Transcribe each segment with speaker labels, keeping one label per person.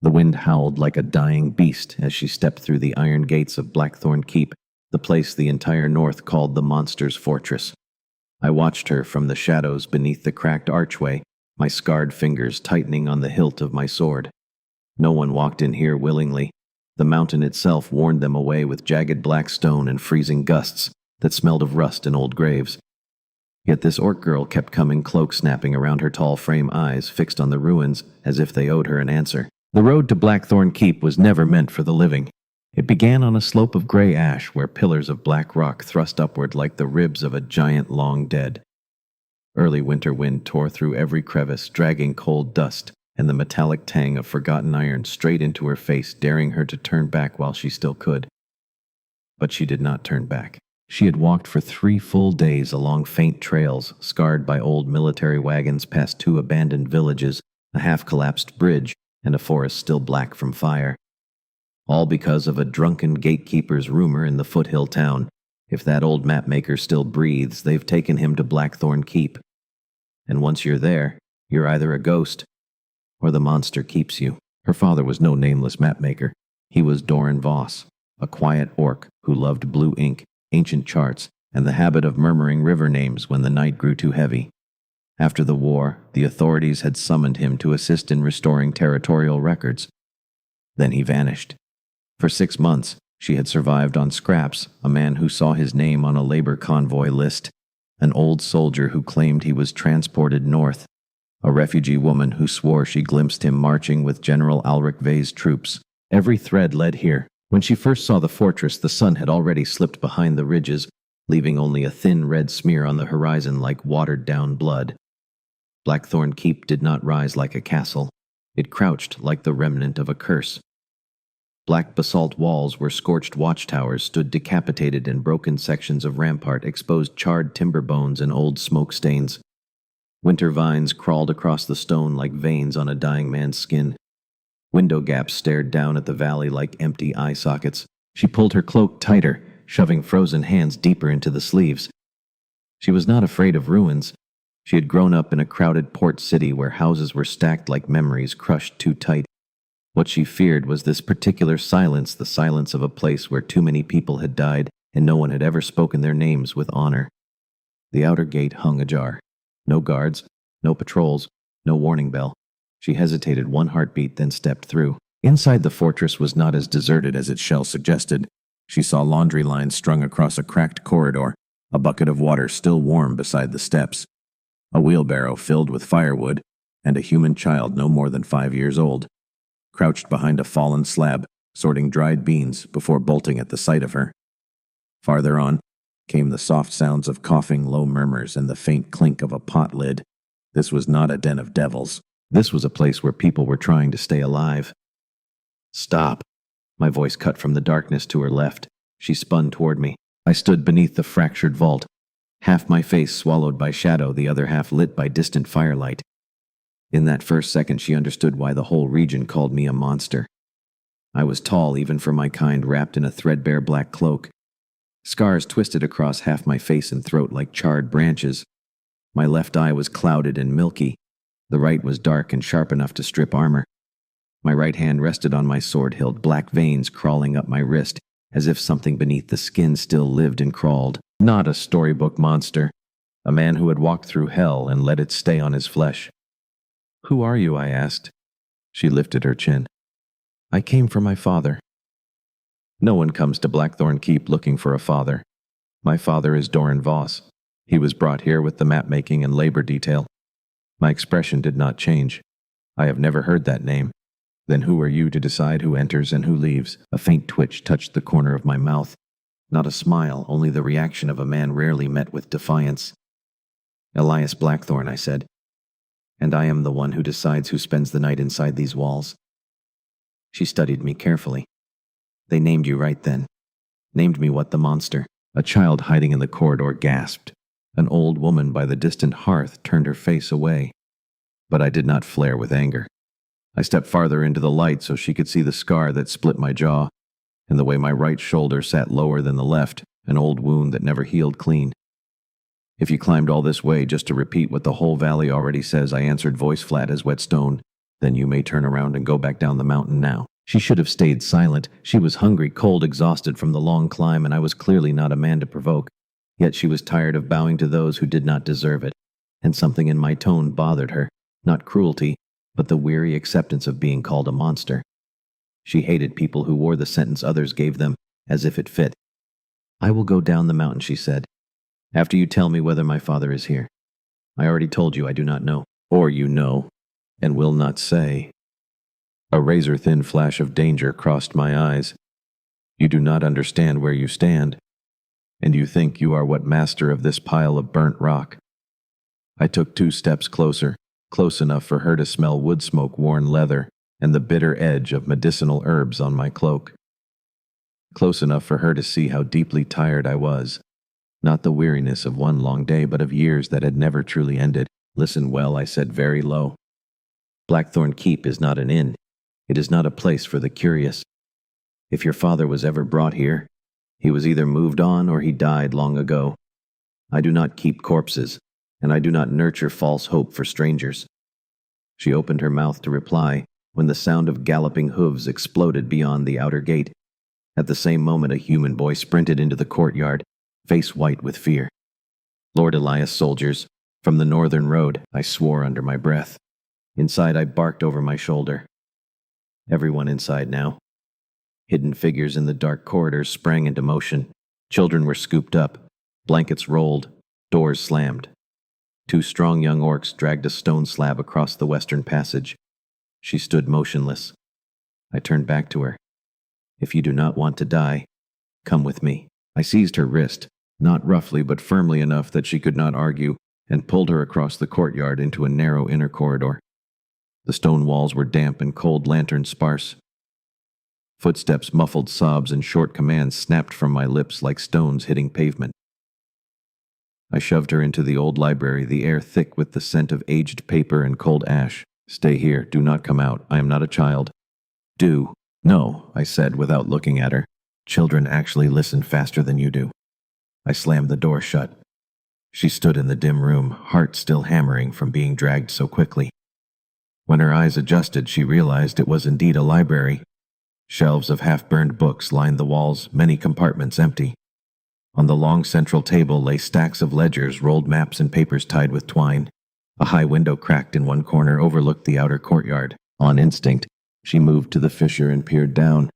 Speaker 1: The wind howled like a dying beast as she stepped through the iron gates of Blackthornne Keep, the place the entire north called the Monster's Fortress. I watched her from the shadows beneath the cracked archway, my scarred fingers tightening on the hilt of my sword. No one walked in here willingly. The mountain itself warned them away with jagged black stone and freezing gusts that smelled of rust and old graves. Yet this orc girl kept coming, cloak snapping around her tall frame, eyes fixed on the ruins as if they owed her an answer. The road to Blackthornne Keep was never meant for the living. It began on a slope of gray ash where pillars of black rock thrust upward like the ribs of a giant long dead. Early winter wind tore through every crevice, dragging cold dust and the metallic tang of forgotten iron straight into her face, daring her to turn back while she still could. But she did not turn back. She had walked for 3 full days along faint trails, scarred by old military wagons, past 2 abandoned villages, a half-collapsed bridge, and a forest still black from fire. All because of a drunken gatekeeper's rumor in the foothill town. If that old mapmaker still breathes, they've taken him to Blackthornne Keep. And once you're there, you're either a ghost or the monster keeps you. Her father was no nameless mapmaker. He was Doran Voss, a quiet orc who loved blue ink, ancient charts, and the habit of murmuring river names when the night grew too heavy. After the war, the authorities had summoned him to assist in restoring territorial records. Then he vanished. For 6 months, she had survived on scraps, a man who saw his name on a labor convoy list, an old soldier who claimed he was transported north, a refugee woman who swore she glimpsed him marching with General Alric Vey's troops. Every thread led here. When she first saw the fortress, the sun had already slipped behind the ridges, leaving only a thin red smear on the horizon like watered-down blood. Blackthornne Keep did not rise like a castle. It crouched like the remnant of a curse. Black basalt walls where scorched watchtowers stood, decapitated, and broken sections of rampart exposed charred timber bones and old smoke stains. Winter vines crawled across the stone like veins on a dying man's skin. Window gaps stared down at the valley like empty eye sockets. She pulled her cloak tighter, shoving frozen hands deeper into the sleeves. She was not afraid of ruins. She had grown up in a crowded port city where houses were stacked like memories crushed too tight. What she feared was this particular silence, the silence of a place where too many people had died and no one had ever spoken their names with honor. The outer gate hung ajar. No guards, no patrols, no warning bell. She hesitated 1 heartbeat, then stepped through. Inside the fortress was not as deserted as its shell suggested. She saw laundry lines strung across a cracked corridor, a bucket of water still warm beside the steps, a wheelbarrow filled with firewood, and a human child no more than 5 years old, crouched behind a fallen slab, sorting dried beans before bolting at the sight of her. Farther on came the soft sounds of coughing, low murmurs, and the faint clink of a pot lid. This was not a den of devils. This was a place where people were trying to stay alive. "Stop!" My voice cut from the darkness to her left. She spun toward me. I stood beneath the fractured vault, half my face swallowed by shadow, the other half lit by distant firelight. In that first second, she understood why the whole region called me a monster. I was tall, even for my kind, wrapped in a threadbare black cloak. Scars twisted across half my face and throat like charred branches. My left eye was clouded and milky. The right was dark and sharp enough to strip armor. My right hand rested on my sword hilt, black veins crawling up my wrist, as if something beneath the skin still lived and crawled. Not a storybook monster. A man who had walked through hell and let it stay on his flesh. "Who are you?" I asked. She lifted her chin. "I came for my father." No one comes to Blackthornne Keep looking for a father. My father is Doran Voss. He was brought here with the map-making and labor detail. My expression did not change. "I have never heard that name." "Then who are you to decide who enters and who leaves?" A faint twitch touched the corner of my mouth. Not a smile, only the reaction of a man rarely met with defiance. "Elias Blackthornne," I said. "And I am the one who decides who spends the night inside these walls." She studied me carefully. "They named you right then. Named me what, the monster?" A child hiding in the corridor gasped. An old woman by the distant hearth turned her face away. But I did not flare with anger. I stepped farther into the light so she could see the scar that split my jaw, and the way my right shoulder sat lower than the left, an old wound that never healed clean. "If you climbed all this way just to repeat what the whole valley already says," I answered, voice flat as wet stone, Then you may turn around and go back down the mountain now." She should have stayed silent. She was hungry, cold, exhausted from the long climb, and I was clearly not a man to provoke. Yet she was tired of bowing to those who did not deserve it, and something in my tone bothered her. Not cruelty, but the weary acceptance of being called a monster. She hated people who wore the sentence others gave them, as if it fit. "I will go down the mountain," she said, "after you tell me whether my father is here. I already told you I do not know." "Or you know, and will not say." A razor-thin flash of danger crossed my eyes. "You do not understand where you stand, and you think you are what master of this pile of burnt rock." I took 2 steps closer, close enough for her to smell wood smoke-worn leather and the bitter edge of medicinal herbs on my cloak. Close enough for her to see how deeply tired I was. Not the weariness of one long day, but of years that had never truly ended. "Listen well," I said very low. "Blackthornne Keep is not an inn. It is not a place for the curious. If your father was ever brought here, he was either moved on or he died long ago. I do not keep corpses, and I do not nurture false hope for strangers." She opened her mouth to reply, when the sound of galloping hooves exploded beyond the outer gate. At the same moment, a human boy sprinted into the courtyard, face white with fear. "Lord Elias soldiers, from the northern road," I swore under my breath. Inside, I barked over my shoulder. Everyone inside now. Hidden figures in the dark corridors sprang into motion. Children were scooped up, blankets rolled, doors slammed. 2 strong young orcs dragged a stone slab across the western passage. She stood motionless. I turned back to her. "If you do not want to die, come with me." I seized her wrist, not roughly but firmly enough that she could not argue, and pulled her across the courtyard into a narrow inner corridor. The stone walls were damp and cold lanterns sparse. Footsteps, muffled sobs, and short commands snapped from my lips like stones hitting pavement. I shoved her into the old library, the air thick with the scent of aged paper and cold ash. "Stay here, do not come out. I am not a child." "Do." "No," I said without looking at her. "Children actually listen faster than you do." I slammed the door shut. She stood in the dim room, heart still hammering from being dragged so quickly. When her eyes adjusted, she realized it was indeed a library. Shelves of half-burned books lined the walls, many compartments empty. On the long central table lay stacks of ledgers, rolled maps, and papers tied with twine. A high window cracked in one corner overlooked the outer courtyard. On instinct, she moved to the fissure and peered down.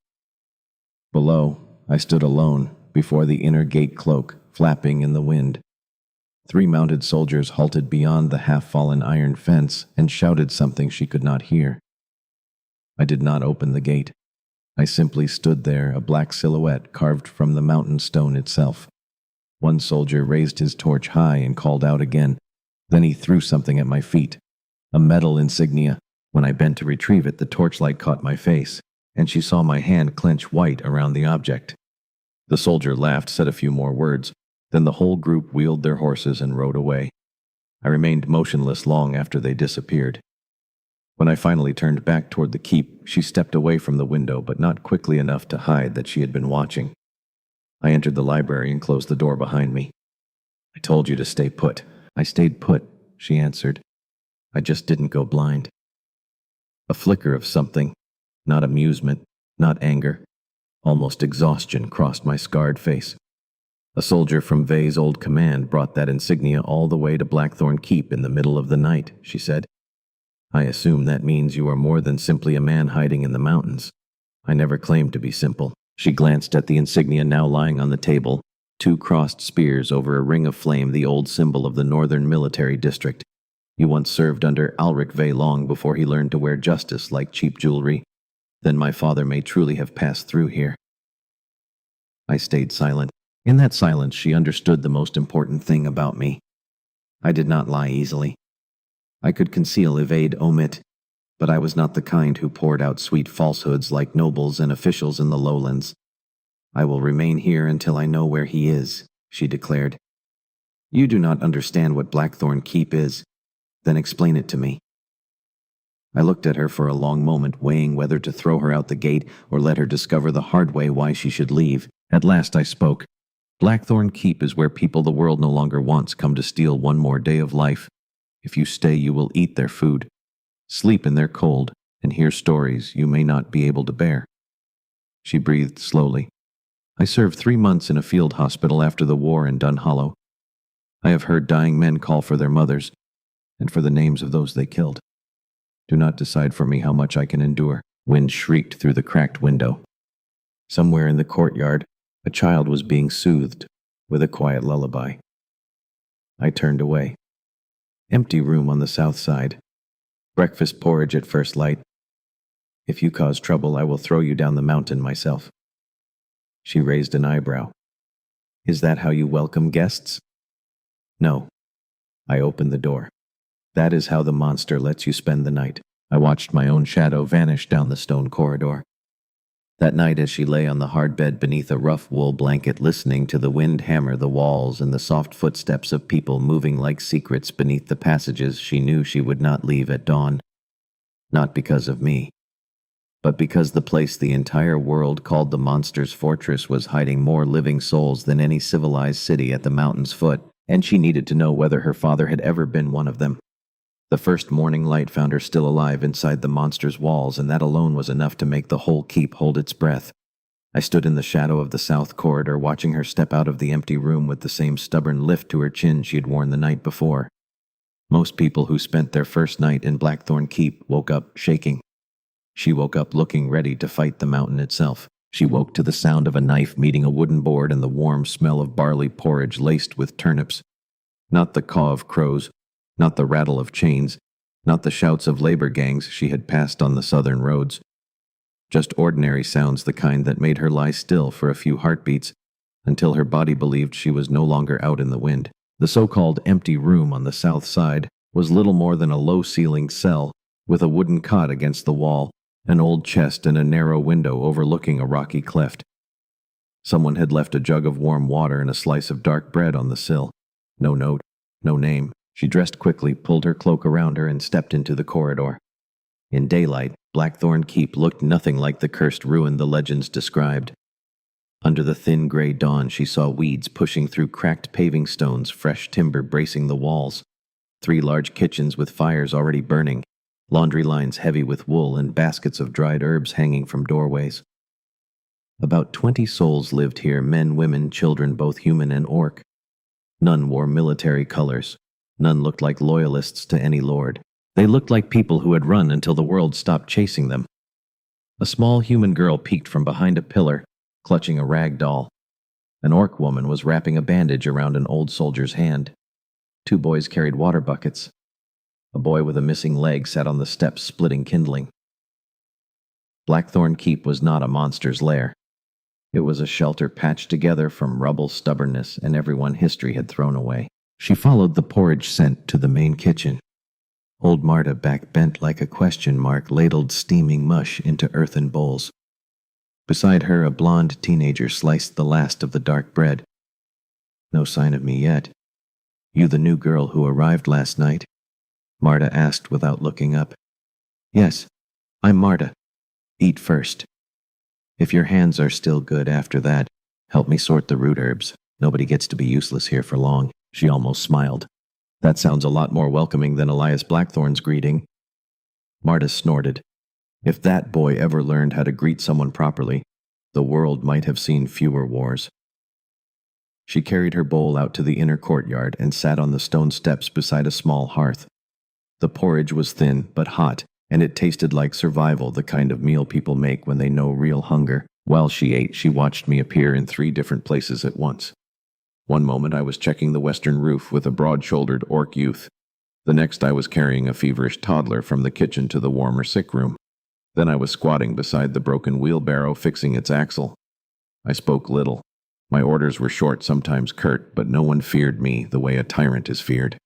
Speaker 1: Below, I stood alone, before the inner gate cloak, flapping in the wind. 3 mounted soldiers halted beyond the half-fallen iron fence and shouted something she could not hear. I did not open the gate. I simply stood there, a black silhouette carved from the mountain stone itself. One soldier raised his torch high and called out again. Then he threw something at my feet, a metal insignia. When I bent to retrieve it, the torchlight caught my face, and she saw my hand clench white around the object. The soldier laughed, said a few more words. Then the whole group wheeled their horses and rode away. I remained motionless long after they disappeared. When I finally turned back toward the keep, she stepped away from the window, but not quickly enough to hide that she had been watching. I entered the library and closed the door behind me. "I told you to stay put." "I stayed put," she answered. "I just didn't go blind." A flicker of something, not amusement, not anger, almost exhaustion crossed my scarred face. "A soldier from Vay's old command brought that insignia all the way to Blackthornne Keep in the middle of the night," she said. "I assume that means you are more than simply a man hiding in the mountains." "I never claimed to be simple." She glanced at the insignia now lying on the table, 2 crossed spears over a ring of flame, the old symbol of the northern military district. "You once served under Alric Vay long before he learned to wear justice like cheap jewelry. Then my father may truly have passed through here." I stayed silent. In that silence, she understood the most important thing about me. I did not lie easily. I could conceal, evade, omit, but I was not the kind who poured out sweet falsehoods like nobles and officials in the lowlands. "I will remain here until I know where he is," she declared. "You do not understand what Blackthornne Keep is. Then explain it to me." I looked at her for a long moment, weighing whether to throw her out the gate or let her discover the hard way why she should leave. At last I spoke. "Blackthornne Keep is where people the world no longer wants come to steal one more day of life. If you stay, you will eat their food. sleep in their cold, and hear stories you may not be able to bear. She breathed slowly. I served 3 months in a field hospital after the war in Dunhollow. I have heard dying men call for their mothers, and for the names of those they killed. Do not decide for me how much I can endure. Wind shrieked through the cracked window. Somewhere in the courtyard, a child was being soothed with a quiet lullaby. I turned away. Empty room on the south side. Breakfast porridge at first light. If you cause trouble, I will throw you down the mountain myself. She raised an eyebrow. Is that how you welcome guests? No. I opened the door. That is how the monster lets you spend the night. I watched my own shadow vanish down the stone corridor. That night, as she lay on the hard bed beneath a rough wool blanket, listening to the wind hammer the walls and the soft footsteps of people moving like secrets beneath the passages, she knew she would not leave at dawn. Not because of me, but because the place the entire world called the Monster's Fortress was hiding more living souls than any civilized city at the mountain's foot, and she needed to know whether her father had ever been one of them. The first morning light found her still alive inside the monster's walls, and that alone was enough to make the whole keep hold its breath. I stood in the shadow of the south corridor, watching her step out of the empty room with the same stubborn lift to her chin she had worn the night before. Most people who spent their first night in Blackthornne Keep woke up shaking. She woke up looking ready to fight the mountain itself. She woke to the sound of a knife meeting a wooden board and the warm smell of barley porridge laced with turnips. Not the caw of crows, not the rattle of chains, not the shouts of labor gangs she had passed on the southern roads. Just ordinary sounds, the kind that made her lie still for a few heartbeats, until her body believed she was no longer out in the wind. The so-called empty room on the south side was little more than a low-ceilinged cell, with a wooden cot against the wall, an old chest and a narrow window overlooking a rocky cleft. Someone had left a jug of warm water and a slice of dark bread on the sill. No note, no name. She dressed quickly, pulled her cloak around her, and stepped into the corridor. In daylight, Blackthornne Keep looked nothing like the cursed ruin the legends described. Under the thin gray dawn, she saw weeds pushing through cracked paving stones, fresh timber bracing the walls, 3 large kitchens with fires already burning, laundry lines heavy with wool, and baskets of dried herbs hanging from doorways. About 20 souls lived here, men, women, children, both human and orc. None wore military colors. None looked like loyalists to any lord. They looked like people who had run until the world stopped chasing them. A small human girl peeked from behind a pillar, clutching a rag doll. An orc woman was wrapping a bandage around an old soldier's hand. 2 boys carried water buckets. A boy with a missing leg sat on the steps splitting kindling. Blackthornne Keep was not a monster's lair. It was a shelter patched together from rubble, stubbornness, and everyone history had thrown away. She followed the porridge scent to the main kitchen. Old Marta, back bent like a question mark, ladled steaming mush into earthen bowls. Beside her, a blonde teenager sliced the last of the dark bread. No sign of me yet. You the new girl who arrived last night? Marta asked without looking up. Yes, I'm Marta. Eat first. If your hands are still good after that, help me sort the root herbs. Nobody gets to be useless here for long. She almost smiled. That sounds a lot more welcoming than Elias Blackthorne's greeting. Marta snorted. If that boy ever learned how to greet someone properly, the world might have seen fewer wars. She carried her bowl out to the inner courtyard and sat on the stone steps beside a small hearth. The porridge was thin but hot, and it tasted like survival, the kind of meal people make when they know real hunger. While she ate, she watched me appear in 3 different places at once. One moment I was checking the western roof with a broad-shouldered orc youth. The next I was carrying a feverish toddler from the kitchen to the warmer sick room. Then I was squatting beside the broken wheelbarrow fixing its axle. I spoke little. My orders were short, sometimes curt, but no one feared me the way a tyrant is feared.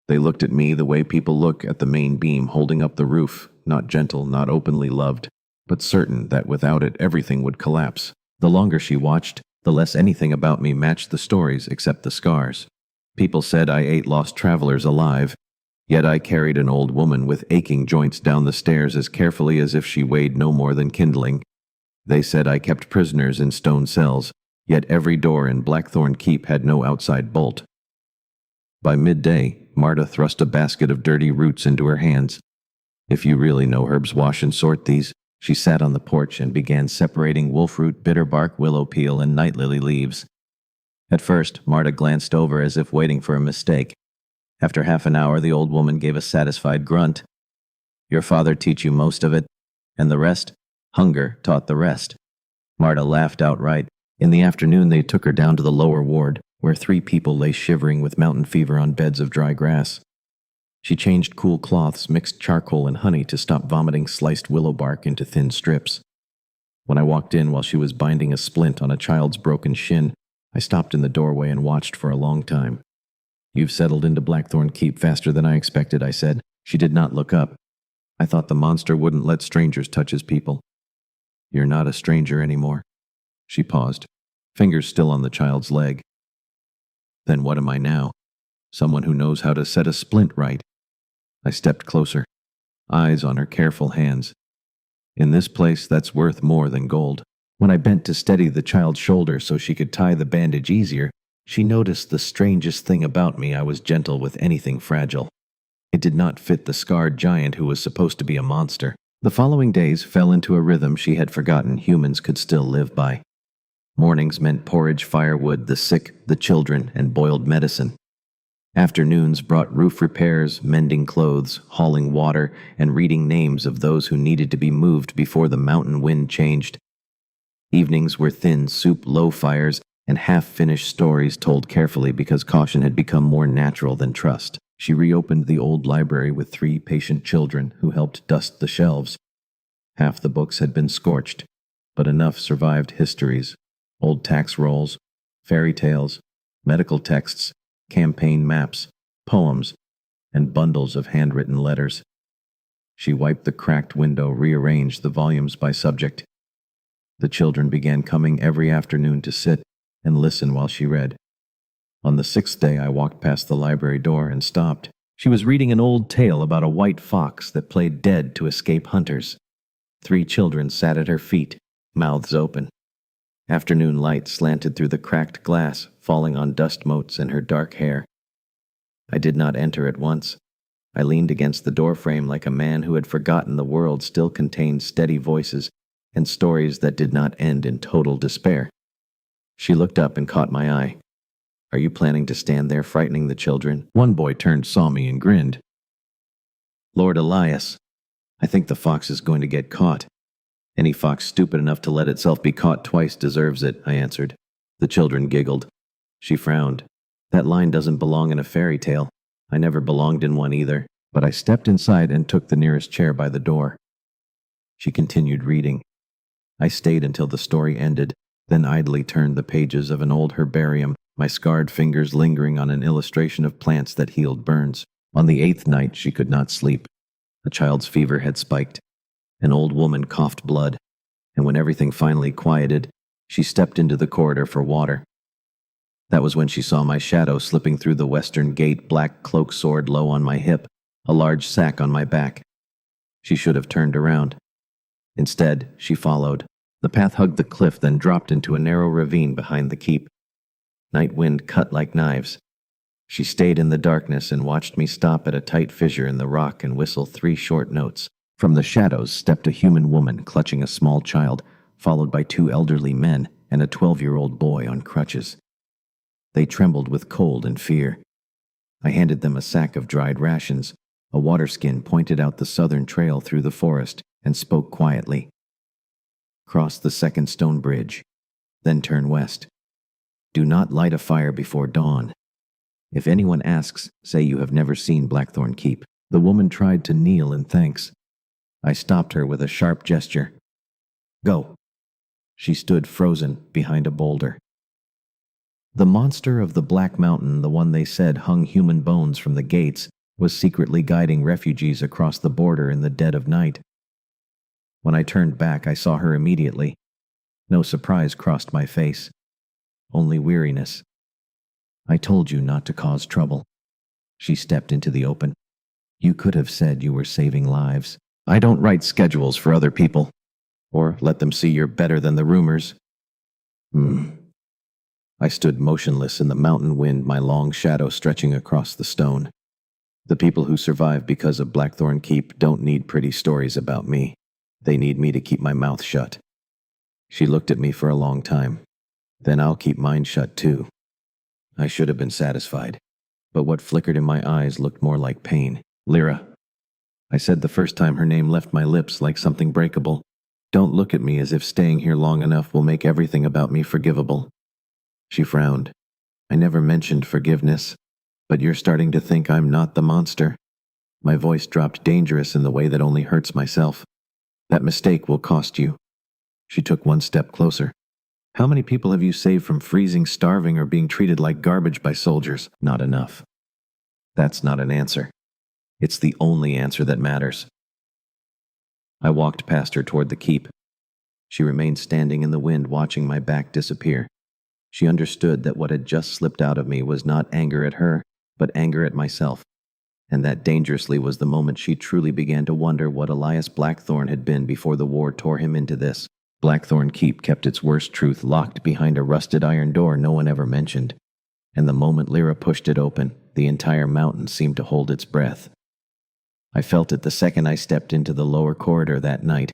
Speaker 1: They looked at me the way people look at the main beam holding up the roof, not gentle, not openly loved, but certain that without it everything would collapse. The longer she watched, the less anything about me matched the stories except the scars. People said I ate lost travelers alive, yet I carried an old woman with aching joints down the stairs as carefully as if she weighed no more than kindling. They said I kept prisoners in stone cells, yet every door in Blackthornne Keep had no outside bolt. By midday, Marta thrust a basket of dirty roots into her hands. If you really know herbs, wash and sort these. She sat on the porch and began separating wolfroot, bitterbark, willow peel, and night lily leaves. At first, Marta glanced over as if waiting for a mistake. After half an hour, the old woman gave a satisfied grunt. Your father teach you most of it, and the rest? Hunger taught the rest. Marta laughed outright. In the afternoon, they took her down to the lower ward, where 3 people lay shivering with mountain fever on beds of dry grass. She changed cool cloths, mixed charcoal and honey to stop vomiting sliced willow bark into thin strips. When I walked in while she was binding a splint on a child's broken shin, I stopped in the doorway and watched for a long time. You've settled into Blackthornne Keep faster than I expected, I said. She did not look up. I thought the monster wouldn't let strangers touch his people. You're not a stranger anymore. She paused, fingers still on the child's leg. Then what am I now? Someone who knows how to set a splint right. I stepped closer, eyes on her careful hands. In this place, that's worth more than gold. When I bent to steady the child's shoulder so she could tie the bandage easier, she noticed the strangest thing about me. I was gentle with anything fragile. It did not fit the scarred giant who was supposed to be a monster. The following days fell into a rhythm she had forgotten humans could still live by. Mornings meant porridge, firewood, the sick, the children, and boiled medicine. Afternoons brought roof repairs, mending clothes, hauling water, and reading names of those who needed to be moved before the mountain wind changed. Evenings were thin soup, low fires, and half-finished stories told carefully because caution had become more natural than trust. She reopened the old library with 3 patient children who helped dust the shelves. Half the books had been scorched, but enough survived histories, old tax rolls, fairy tales, medical texts, campaign maps, poems, and bundles of handwritten letters. She wiped the cracked window, rearranged the volumes by subject. The children began coming every afternoon to sit and listen while she read. On the 6th day, I walked past the library door and stopped. She was reading an old tale about a white fox that played dead to escape hunters. 3 children sat at her feet, mouths open. Afternoon light slanted through the cracked glass, falling on dust motes and her dark hair. I did not enter at once. I leaned against the doorframe like a man who had forgotten the world still contained steady voices and stories that did not end in total despair. She looked up and caught my eye. Are you planning to stand there frightening the children? One boy turned, saw me, and grinned. Lord Elias, I think the fox is going to get caught. Any fox stupid enough to let itself be caught twice deserves it, I answered. The children giggled. She frowned. That line doesn't belong in a fairy tale. I never belonged in one either, but I stepped inside and took the nearest chair by the door. She continued reading. I stayed until the story ended, then idly turned the pages of an old herbarium, my scarred fingers lingering on an illustration of plants that healed burns. On the 8th night, she could not sleep. A child's fever had spiked. An old woman coughed blood, and when everything finally quieted, she stepped into the corridor for water. That was when she saw my shadow slipping through the western gate, black cloak sword low on my hip, a large sack on my back. She should have turned around. Instead, she followed. The path hugged the cliff, then dropped into a narrow ravine behind the keep. Night wind cut like knives. She stayed in the darkness and watched me stop at a tight fissure in the rock and whistle 3 short notes. From the shadows stepped a human woman clutching a small child, followed by 2 elderly men and a 12-year-old boy on crutches. They trembled with cold and fear. I handed them a sack of dried rations. A waterskin pointed out the southern trail through the forest and spoke quietly. Cross the second stone bridge, then turn west. Do not light a fire before dawn. If anyone asks, say you have never seen Blackthornne Keep. The woman tried to kneel in thanks. I stopped her with a sharp gesture. Go. She stood frozen behind a boulder. The monster of the Black Mountain, the one they said hung human bones from the gates, was secretly guiding refugees across the border in the dead of night. When I turned back, I saw her immediately. No surprise crossed my face. Only weariness. I told you not to cause trouble. She stepped into the open. You could have said you were saving lives. I don't write schedules for other people, or let them see you're better than the rumors. I stood motionless in the mountain wind, my long shadow stretching across the stone. The people who survive because of Blackthornne Keep don't need pretty stories about me. They need me to keep my mouth shut. She looked at me for a long time. Then I'll keep mine shut too. I should have been satisfied, but what flickered in my eyes looked more like pain. Lyra, I said the first time her name left my lips like something breakable. Don't look at me as if staying here long enough will make everything about me forgivable. She frowned. I never mentioned forgiveness, but you're starting to think I'm not the monster. My voice dropped dangerous in the way that only hurts myself. That mistake will cost you. She took one step closer. How many people have you saved from freezing, starving, or being treated like garbage by soldiers? Not enough. That's not an answer. It's the only answer that matters. I walked past her toward the keep. She remained standing in the wind, watching my back disappear. She understood that what had just slipped out of me was not anger at her, but anger at myself. And that dangerously was the moment she truly began to wonder what Elias Blackthorne had been before the war tore him into this. Blackthorne Keep kept its worst truth locked behind a rusted iron door no one ever mentioned. And the moment Lyra pushed it open, the entire mountain seemed to hold its breath. I felt it the second I stepped into the lower corridor that night,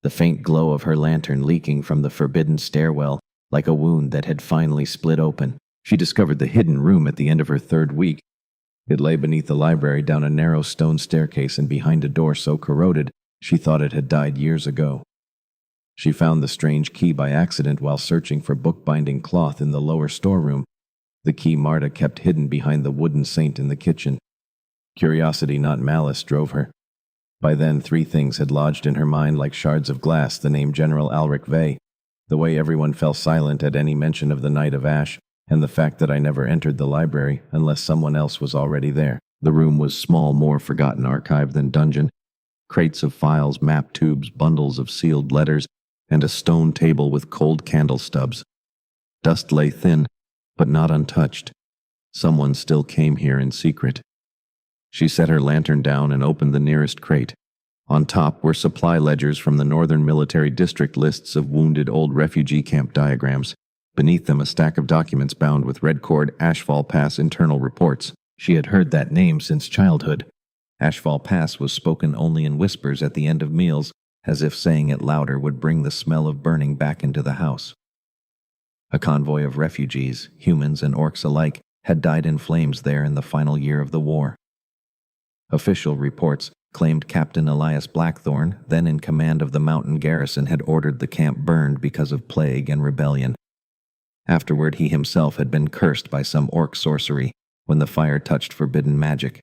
Speaker 1: the faint glow of her lantern leaking from the forbidden stairwell like a wound that had finally split open. She discovered the hidden room at the end of her third week. It lay beneath the library down a narrow stone staircase and behind a door so corroded she thought it had died years ago. She found the strange key by accident while searching for bookbinding cloth in the lower storeroom, the key Marta kept hidden behind the wooden saint in the kitchen. Curiosity, not malice, drove her. By then, three things had lodged in her mind like shards of glass: the name General Alric Vey, the way everyone fell silent at any mention of the Night of Ash, and the fact that I never entered the library unless someone else was already there. The room was small, more forgotten archive than dungeon. Crates of files, map tubes, bundles of sealed letters, and a stone table with cold candle stubs. Dust lay thin, but not untouched. Someone still came here in secret. She set her lantern down and opened the nearest crate. On top were supply ledgers from the Northern Military District, lists of wounded old refugee camp diagrams. Beneath them, a stack of documents bound with red-cord Ashfall Pass internal reports. She had heard that name since childhood. Ashfall Pass was spoken only in whispers at the end of meals, as if saying it louder would bring the smell of burning back into the house. A convoy of refugees, humans and orcs alike, had died in flames there in the final year of the war. Official reports claimed Captain Elias Blackthorne, then in command of the mountain garrison, had ordered the camp burned because of plague and rebellion. Afterward, he himself had been cursed by some orc sorcery when the fire touched forbidden magic.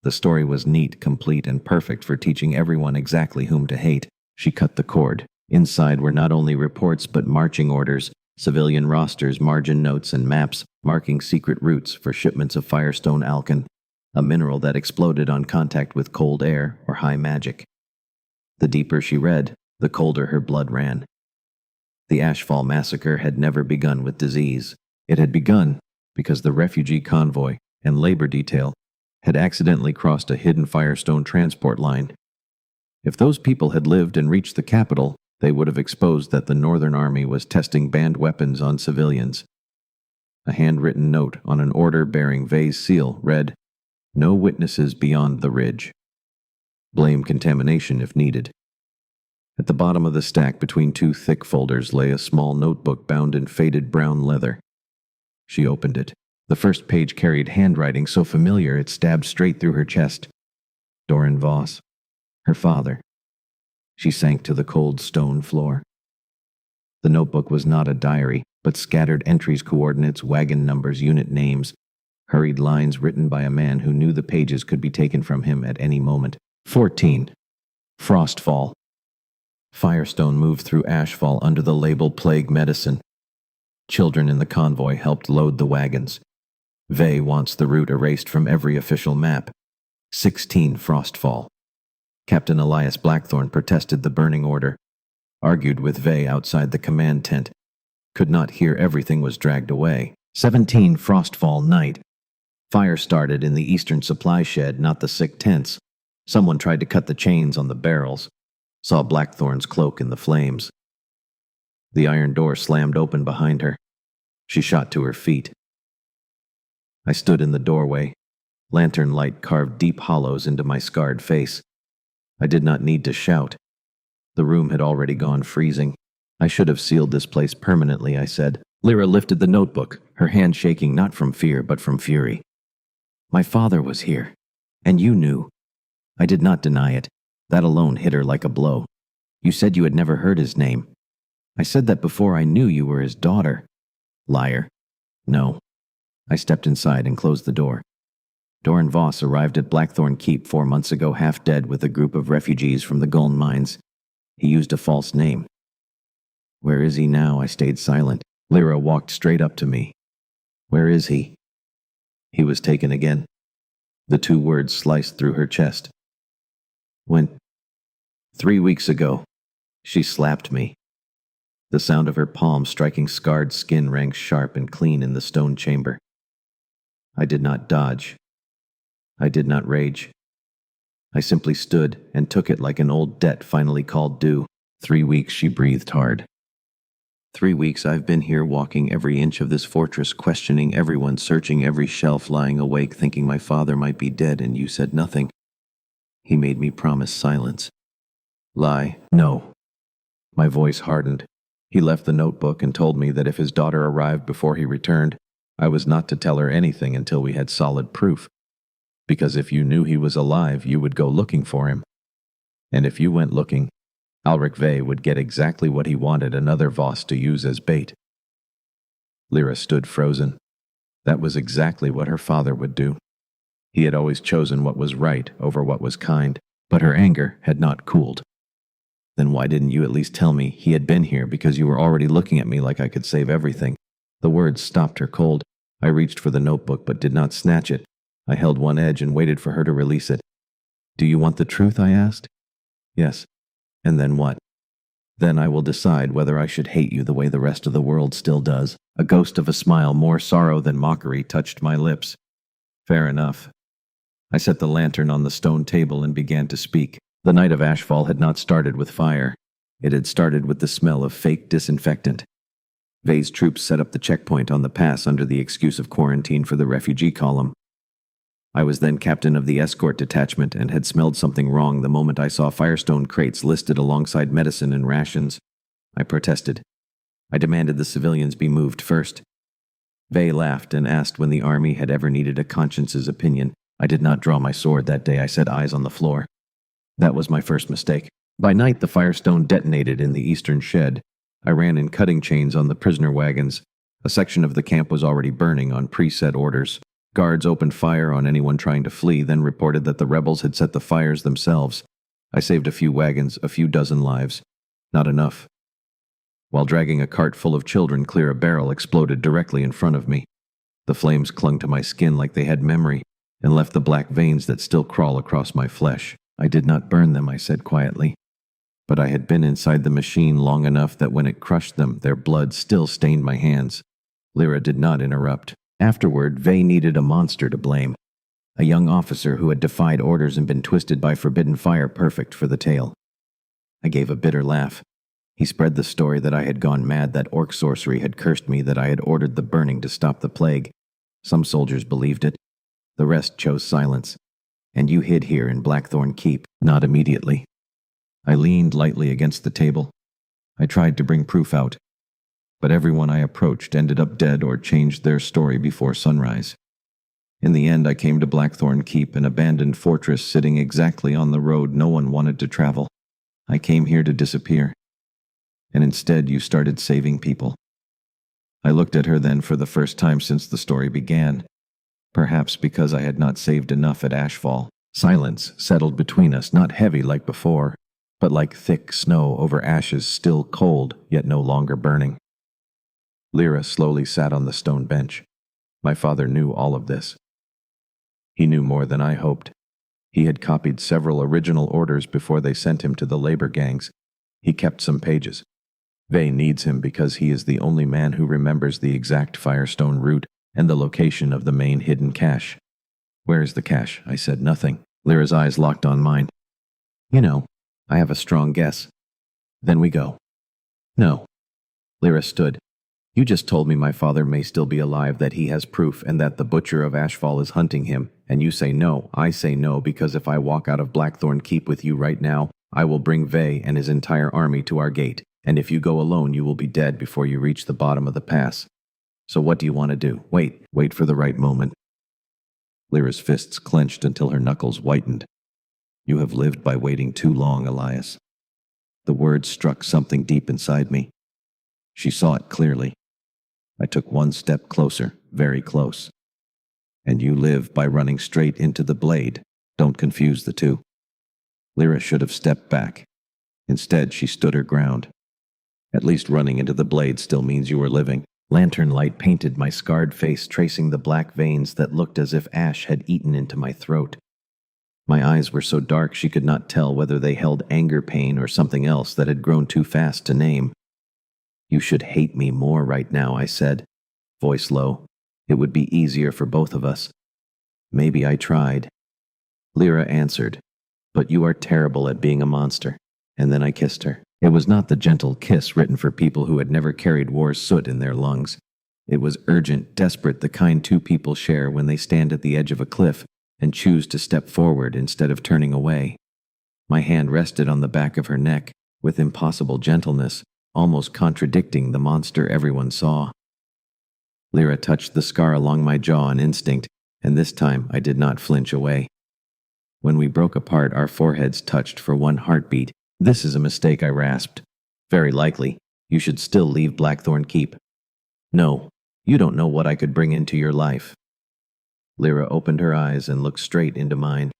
Speaker 1: The story was neat, complete, and perfect for teaching everyone exactly whom to hate. She cut the cord. Inside were not only reports but marching orders, civilian rosters, margin notes, and maps marking secret routes for shipments of firestone alkane, a mineral that exploded on contact with cold air or high magic. The deeper she read, the colder her blood ran. The Ashfall massacre had never begun with disease. It had begun because the refugee convoy and labor detail had accidentally crossed a hidden firestone transport line. If those people had lived and reached the capital, they would have exposed that the Northern Army was testing banned weapons on civilians. A handwritten note on an order bearing Vey's seal read, "No witnesses beyond the ridge. Blame contamination if needed." At the bottom of the stack between two thick folders lay a small notebook bound in faded brown leather. She opened it. The first page carried handwriting so familiar it stabbed straight through her chest. Doran Voss. Her father. She sank to the cold stone floor. The notebook was not a diary, but scattered entries, coordinates, wagon numbers, unit names, hurried lines written by a man who knew the pages could be taken from him at any moment. 14. Frostfall. Firestone moved through Ashfall under the label Plague Medicine. Children in the convoy helped load the wagons. Vey wants the route erased from every official map. 16. Frostfall. Captain Elias Blackthorne protested the burning order, argued with Vey outside the command tent, could not hear everything was dragged away. 17. Frostfall night. Fire started in the eastern supply shed, not the sick tents. Someone tried to cut the chains on the barrels, saw Blackthorne's cloak in the flames. The iron door slammed open behind her. She shot to her feet. I stood in the doorway, Lantern light carved deep hollows into my scarred face. I did not need to shout. The room had already gone freezing. I should have sealed this place permanently, I said. Lyra lifted the notebook, her hand shaking not from fear but from fury. My father was here, and you knew. I did not deny it. That alone hit her like a blow. You said you had never heard his name. I said that before I knew you were his daughter. Liar. No. I stepped inside and closed the door. Doran Voss arrived at Blackthornne Keep 4 months ago half dead with a group of refugees from the gold mines. He used a false name. Where is he now? I stayed silent. Lyra walked straight up to me. Where is he? He was taken again. The 2 words sliced through her chest. When? 3 weeks ago. She slapped me. The sound of her palm striking scarred skin rang sharp and clean in the stone chamber. I did not dodge. I did not rage. I simply stood and took it like an old debt finally called due. 3 weeks, she breathed hard. 3 weeks I've been here walking every inch of this fortress, questioning everyone, searching every shelf, lying awake, thinking my father might be dead, and you said nothing. He made me promise silence. Lie. No. My voice hardened. He left the notebook and told me that if his daughter arrived before he returned, I was not to tell her anything until we had solid proof. Because if you knew he was alive, you would go looking for him. And if you went looking, Alric Ve would get exactly what he wanted, another Voss to use as bait. Lyra stood frozen. That was exactly what her father would do. He had always chosen what was right over what was kind, but her anger had not cooled. Then why didn't you at least tell me he had been here? Because you were already looking at me like I could save everything. The words stopped her cold. I reached for the notebook but did not snatch it. I held one edge and waited for her to release it. Do you want the truth? I asked. Yes. And then what? Then I will decide whether I should hate you the way the rest of the world still does. A ghost of a smile, more sorrow than mockery, touched my lips. Fair enough. I set the lantern on the stone table and began to speak. The night of Ashfall had not started with fire. It had started with the smell of fake disinfectant. Ve's troops set up the checkpoint on the pass under the excuse of quarantine for the refugee column. I was then captain of the escort detachment and had smelled something wrong the moment I saw Firestone crates listed alongside medicine and rations. I protested. I demanded the civilians be moved first. Ve laughed and asked when the army had ever needed a conscience's opinion. I did not draw my sword that day. I set eyes on the floor. That was my first mistake. By night, the Firestone detonated in the eastern shed. I ran in cutting chains on the prisoner wagons. A section of the camp was already burning on preset orders. Guards opened fire on anyone trying to flee, then reported that the rebels had set the fires themselves. I saved a few wagons, a few dozen lives. Not enough. While dragging a cart full of children clear, a barrel exploded directly in front of me. The flames clung to my skin like they had memory, and left the black veins that still crawl across my flesh. I did not burn them, I said quietly. But I had been inside the machine long enough that when it crushed them, their blood still stained my hands. Lyra did not interrupt. Afterward, Ve needed a monster to blame. A young officer who had defied orders and been twisted by forbidden fire, perfect for the tale. I gave a bitter laugh. He spread the story that I had gone mad, that orc sorcery had cursed me, that I had ordered the burning to stop the plague. Some soldiers believed it. The rest chose silence. And you hid here in Blackthornne Keep. Not immediately. I leaned lightly against the table. I tried to bring proof out. But everyone I approached ended up dead or changed their story before sunrise. In the end, I came to Blackthornne Keep, an abandoned fortress sitting exactly on the road no one wanted to travel. I came here to disappear. And instead, you started saving people. I looked at her then for the first time since the story began. Perhaps because I had not saved enough at Ashfall. Silence settled between us, not heavy like before, but like thick snow over ashes still cold, yet no longer burning. Lyra slowly sat on the stone bench. My father knew all of this. He knew more than I hoped. He had copied several original orders before they sent him to the labor gangs. He kept some pages. Ve needs him because he is the only man who remembers the exact Firestone route and the location of the main hidden cache. Where is the cache? I said nothing. Lyra's eyes locked on mine. You know, I have a strong guess. Then we go. No. Lyra stood. You just told me my father may still be alive, that he has proof, and that the butcher of Ashfall is hunting him, and you say no. I say no, because if I walk out of Blackthornne Keep with you right now, I will bring Vey and his entire army to our gate, and if you go alone, you will be dead before you reach the bottom of the pass. So what do you want to do? Wait for the right moment. Lyra's fists clenched until her knuckles whitened. You have lived by waiting too long, Elias. The words struck something deep inside me. She saw it clearly. I took one step closer, very close. And you live by running straight into the blade. Don't confuse the two. Lyra should have stepped back. Instead, she stood her ground. At least running into the blade still means you were living. Lantern light painted my scarred face, tracing the black veins that looked as if ash had eaten into my throat. My eyes were so dark she could not tell whether they held anger, pain, or something else that had grown too fast to name. You should hate me more right now, I said, voice low. It would be easier for both of us. Maybe I tried. Lyra answered, but you are terrible at being a monster. And then I kissed her. It was not the gentle kiss written for people who had never carried war's soot in their lungs. It was urgent, desperate, the kind two people share when they stand at the edge of a cliff and choose to step forward instead of turning away. My hand rested on the back of her neck with impossible gentleness, almost contradicting the monster everyone saw. Lyra touched the scar along my jaw on instinct, and this time I did not flinch away. When we broke apart, our foreheads touched for one heartbeat. This is a mistake, I rasped. Very likely. You should still leave Blackthornne Keep. No, you don't know what I could bring into your life. Lyra opened her eyes and looked straight into mine.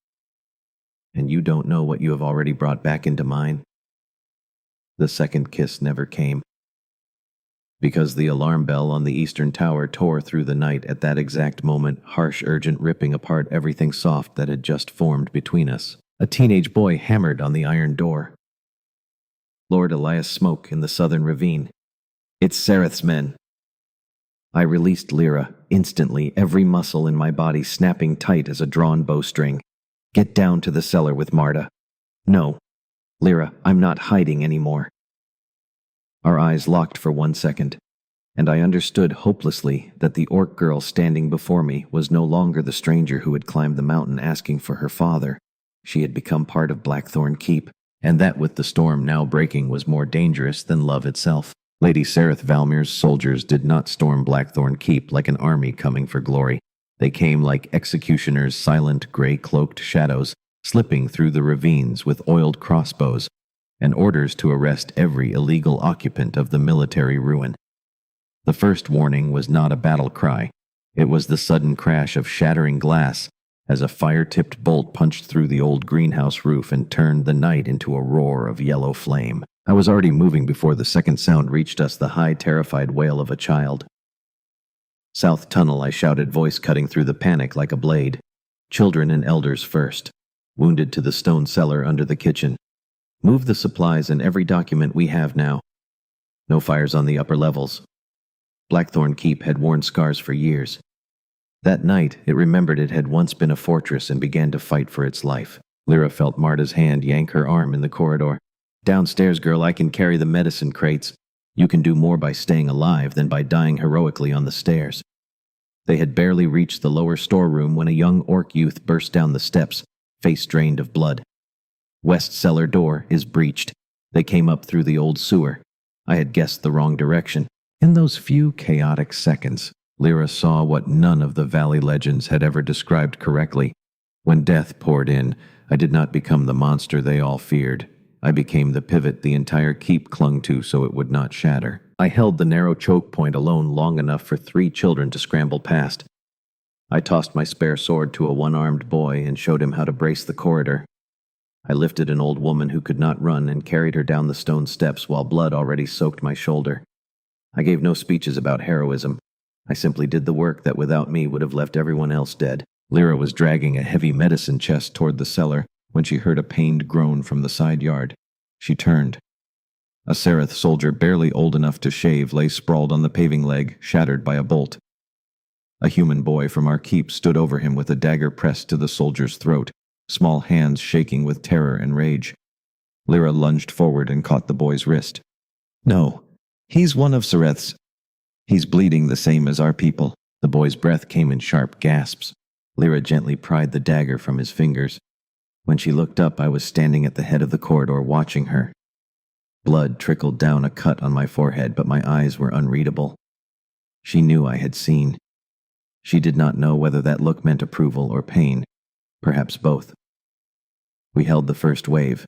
Speaker 1: And you don't know what you have already brought back into mine? The second kiss never came. Because the alarm bell on the eastern tower tore through the night at that exact moment, harsh, urgent, ripping apart everything soft that had just formed between us. A teenage boy hammered on the iron door. Lord Elias Smoke in the southern ravine. It's Sareth's men. I released Lyra, instantly, every muscle in my body snapping tight as a drawn bowstring. Get down to the cellar with Marta. No. Lyra, I'm not hiding anymore. Our eyes locked for 1 second, and I understood hopelessly that the orc girl standing before me was no longer the stranger who had climbed the mountain asking for her father. She had become part of Blackthornne Keep, and that with the storm now breaking was more dangerous than love itself. Lady Sareth Valmir's soldiers did not storm Blackthornne Keep like an army coming for glory. They came like executioners, silent, gray-cloaked shadows, slipping through the ravines with oiled crossbows, and orders to arrest every illegal occupant of the military ruin. The first warning was not a battle cry. It was the sudden crash of shattering glass as a fire-tipped bolt punched through the old greenhouse roof and turned the night into a roar of yellow flame. I was already moving before the second sound reached us, the high, terrified wail of a child. South Tunnel, I shouted, voice cutting through the panic like a blade. Children and elders first. Wounded to the stone cellar under the kitchen. Move the supplies and every document we have now. No fires on the upper levels. Blackthornne Keep had worn scars for years. That night, it remembered it had once been a fortress and began to fight for its life. Lyra felt Marta's hand yank her arm in the corridor. Downstairs, girl, I can carry the medicine crates. You can do more by staying alive than by dying heroically on the stairs. They had barely reached the lower storeroom when a young orc youth burst down the steps, face drained of blood. West cellar door is breached. They came up through the old sewer. I had guessed the wrong direction. In those few chaotic seconds, Lyra saw what none of the valley legends had ever described correctly. When death poured in, I did not become the monster they all feared. I became the pivot the entire keep clung to so it would not shatter. I held the narrow choke point alone long enough for 3 children to scramble past. I tossed my spare sword to a one-armed boy and showed him how to brace the corridor. I lifted an old woman who could not run and carried her down the stone steps while blood already soaked my shoulder. I gave no speeches about heroism. I simply did the work that without me would have left everyone else dead. Lyra was dragging a heavy medicine chest toward the cellar when she heard a pained groan from the side yard. She turned. A Sareth soldier barely old enough to shave lay sprawled on the paving leg, shattered by a bolt. A human boy from our keep stood over him with a dagger pressed to the soldier's throat, small hands shaking with terror and rage. Lyra lunged forward and caught the boy's wrist. No, he's one of Sareth's. He's bleeding the same as our people. The boy's breath came in sharp gasps. Lyra gently pried the dagger from his fingers. When she looked up, I was standing at the head of the corridor watching her. Blood trickled down a cut on my forehead, but my eyes were unreadable. She knew I had seen. She did not know whether that look meant approval or pain, perhaps both. We held the first wave,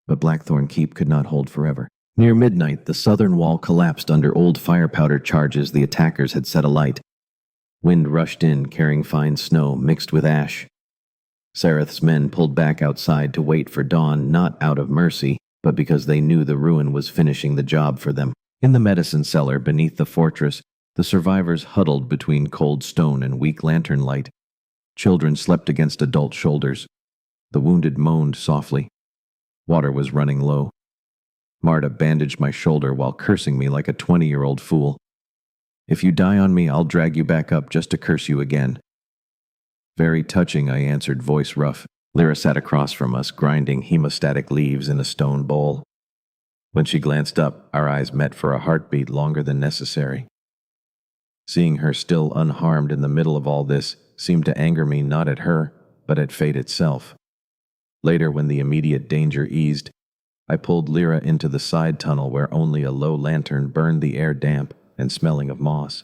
Speaker 1: but Blackthornne Keep could not hold forever. Near midnight, the southern wall collapsed under old fire powder charges the attackers had set alight. Wind rushed in, carrying fine snow mixed with ash. Sereth's men pulled back outside to wait for dawn, not out of mercy, but because they knew the ruin was finishing the job for them. In the medicine cellar beneath the fortress, the survivors huddled between cold stone and weak lantern light. Children slept against adult shoulders. The wounded moaned softly. Water was running low. Marta bandaged my shoulder while cursing me like a 20-year-old fool. "If you die on me, I'll drag you back up just to curse you again." "Very touching," I answered, voice rough. Lyra sat across from us, grinding hemostatic leaves in a stone bowl. When she glanced up, our eyes met for a heartbeat longer than necessary. Seeing her still unharmed in the middle of all this seemed to anger me, not at her, but at fate itself. Later, when the immediate danger eased, I pulled Lyra into the side tunnel where only a low lantern burned the air damp and smelling of moss.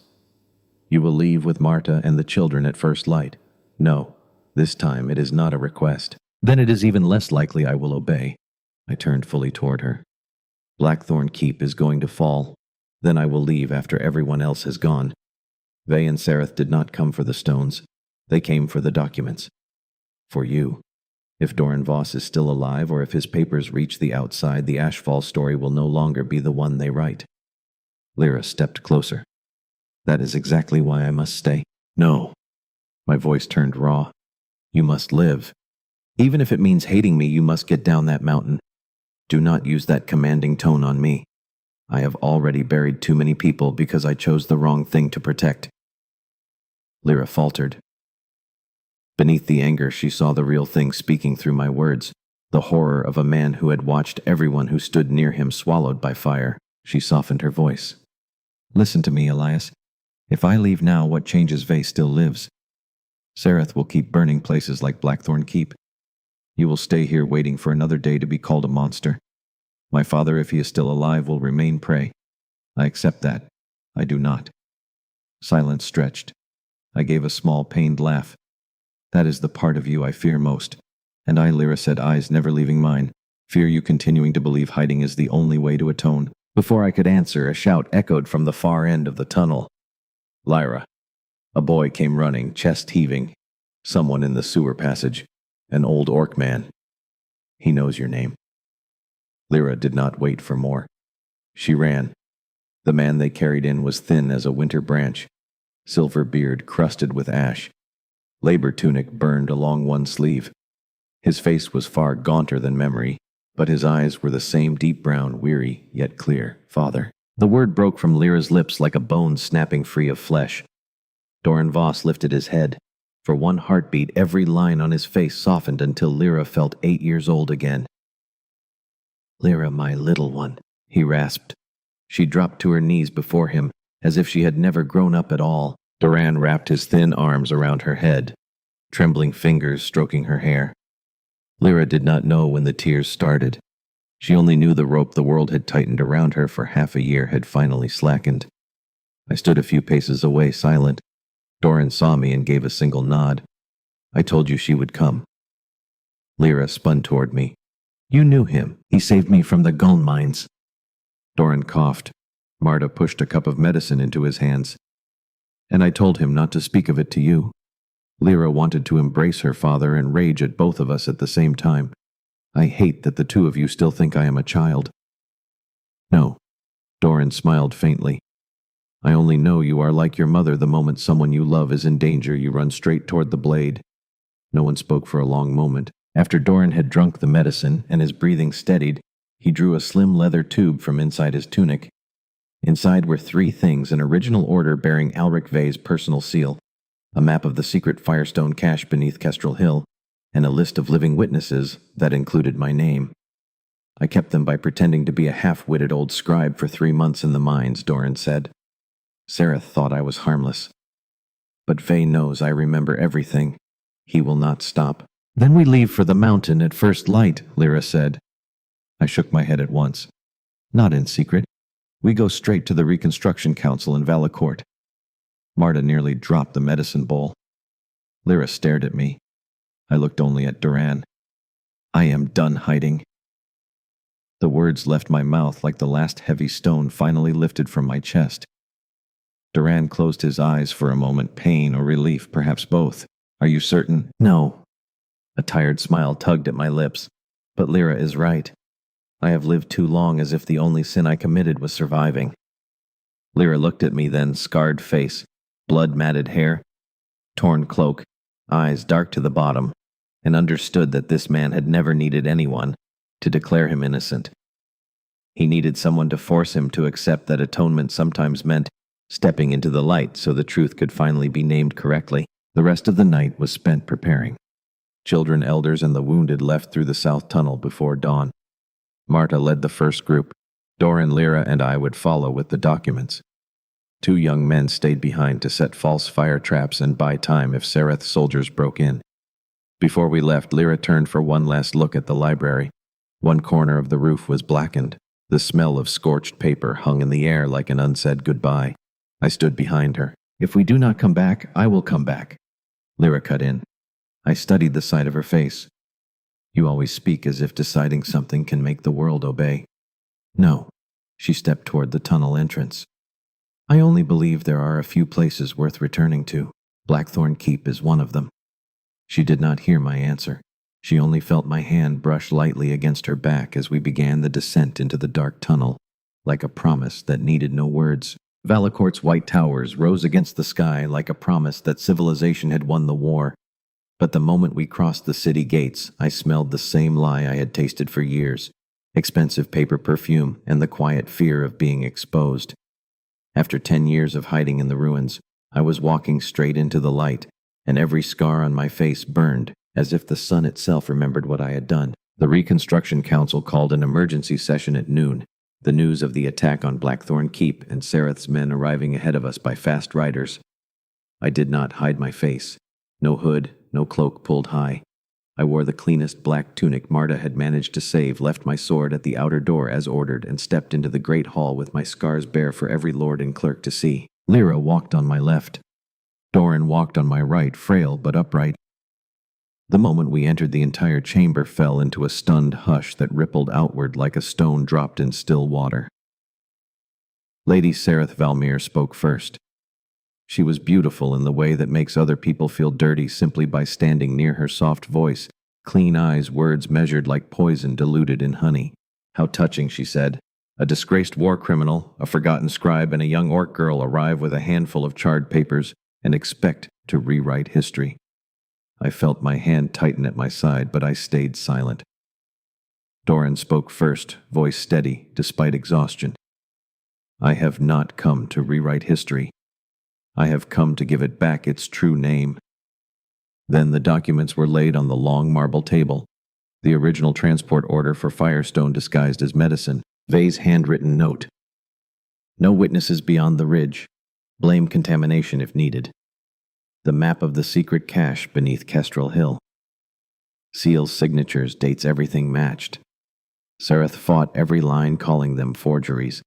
Speaker 1: "You will leave with Marta and the children at first light." "No, this time it is not a request." "Then it is even less likely I will obey." I turned fully toward her. "Blackthornne Keep is going to fall. Then I will leave after everyone else has gone. Vey and Sereth did not come for the stones. They came for the documents. For you. If Doran Voss is still alive, or if his papers reach the outside, the Ashfall story will no longer be the one they write." Lyra stepped closer. "That is exactly why I must stay." "No." My voice turned raw. "You must live. Even if it means hating me, you must get down that mountain. Do not use that commanding tone on me. I have already buried too many people because I chose the wrong thing to protect." Lyra faltered. Beneath the anger, she saw the real thing speaking through my words, the horror of a man who had watched everyone who stood near him swallowed by fire. She softened her voice. "Listen to me, Elias. If I leave now, what changes Vey still lives. Sereth will keep burning places like Blackthornne Keep. You will stay here waiting for another day to be called a monster. My father, if he is still alive, will remain prey. I accept that. I do not." Silence stretched. I gave a small, pained laugh. "That is the part of you I fear most." "And I," Lyra said, eyes never leaving mine, "fear you continuing to believe hiding is the only way to atone." Before I could answer, a shout echoed from the far end of the tunnel. "Lyra!" A boy came running, chest heaving. "Someone in the sewer passage. An old orc man. He knows your name." Lyra did not wait for more. She ran. The man they carried in was thin as a winter branch, silver beard crusted with ash. Labor tunic burned along one sleeve. His face was far gaunter than memory, but his eyes were the same deep brown, weary, yet clear. "Father." The word broke from Lyra's lips like a bone snapping free of flesh. Doran Voss lifted his head. For one heartbeat, every line on his face softened until Lyra felt 8 years old again. "Lyra, my little one," he rasped. She dropped to her knees before him, as if she had never grown up at all. Doran wrapped his thin arms around her head, trembling fingers stroking her hair. Lyra did not know when the tears started. She only knew the rope the world had tightened around her for half a year had finally slackened. I stood a few paces away, silent. Doran saw me and gave a single nod. "I told you she would come." Lyra spun toward me. "You knew him. He saved me from the Guln mines." Doran coughed. Marta pushed a cup of medicine into his hands. "And I told him not to speak of it to you." Lyra wanted to embrace her father and rage at both of us at the same time. "I hate that the two of you still think I am a child." "No." Doran smiled faintly. "I only know you are like your mother. The moment someone you love is in danger, you run straight toward the blade." No one spoke for a long moment. After Doran had drunk the medicine and his breathing steadied, he drew a slim leather tube from inside his tunic. Inside were 3 things in original order bearing Alric Vey's personal seal, a map of the secret Firestone cache beneath Kestrel Hill, and a list of living witnesses that included my name. "I kept them by pretending to be a half-witted old scribe for 3 months in the mines," Doran said. Sareth thought I was harmless. But Vey knows I remember everything. He will not stop. Then we leave for the mountain at first light, Lyra said. I shook my head at once. Not in secret. We go straight to the Reconstruction Council in Valacourt. Marta nearly dropped the medicine bowl. Lyra stared at me. I looked only at Doran. I am done hiding. The words left my mouth like the last heavy stone finally lifted from my chest. Doran closed his eyes for a moment, pain or relief, perhaps both. Are you certain? No. A tired smile tugged at my lips. But Lyra is right. I have lived too long as if the only sin I committed was surviving. Lyra looked at me then, scarred face, blood-matted hair, torn cloak, eyes dark to the bottom, and understood that this man had never needed anyone to declare him innocent. He needed someone to force him to accept that atonement sometimes meant stepping into the light so the truth could finally be named correctly. The rest of the night was spent preparing. Children, elders, and the wounded left through the south tunnel before dawn. Marta led the first group. Doran, Lyra, and I would follow with the documents. 2 young men stayed behind to set false fire traps and buy time if Sareth's soldiers broke in. Before we left, Lyra turned for one last look at the library. One corner of the roof was blackened. The smell of scorched paper hung in the air like an unsaid goodbye. I stood behind her. If we do not come back, I will come back. Lyra cut in. I studied the side of her face. You always speak as if deciding something can make the world obey. No. She stepped toward the tunnel entrance. I only believe there are a few places worth returning to. Blackthornne Keep is one of them. She did not hear my answer. She only felt my hand brush lightly against her back as we began the descent into the dark tunnel, like a promise that needed no words. Valacourt's white towers rose against the sky like a promise that civilization had won the war. But the moment we crossed the city gates, I smelled the same lie I had tasted for years, expensive paper perfume and the quiet fear of being exposed. After 10 years of hiding in the ruins, I was walking straight into the light, and every scar on my face burned, as if the sun itself remembered what I had done. The Reconstruction Council called an emergency session at noon. The news of the attack on Blackthornne Keep and Sareth's men arriving ahead of us by fast riders. I did not hide my face. No hood, no cloak pulled high. I wore the cleanest black tunic Marta had managed to save, left my sword at the outer door as ordered, and stepped into the great hall with my scars bare for every lord and clerk to see. Lyra walked on my left. Doran walked on my right, frail but upright. The moment we entered, the entire chamber fell into a stunned hush that rippled outward like a stone dropped in still water. Lady Sareth Valmere spoke first. She was beautiful in the way that makes other people feel dirty simply by standing near her soft voice, clean eyes, words measured like poison diluted in honey. How touching, she said. A disgraced war criminal, a forgotten scribe, and a young orc girl arrive with a handful of charred papers and expect to rewrite history. I felt my hand tighten at my side, but I stayed silent. Doran spoke first, voice steady, despite exhaustion. I have not come to rewrite history. I have come to give it back its true name. Then the documents were laid on the long marble table. The original transport order for Firestone disguised as medicine, Vey's handwritten note. No witnesses beyond the ridge. Blame contamination if needed. The map of the secret cache beneath Kestrel Hill. Seal's signatures, dates, everything matched. Sareth fought every line, calling them forgeries,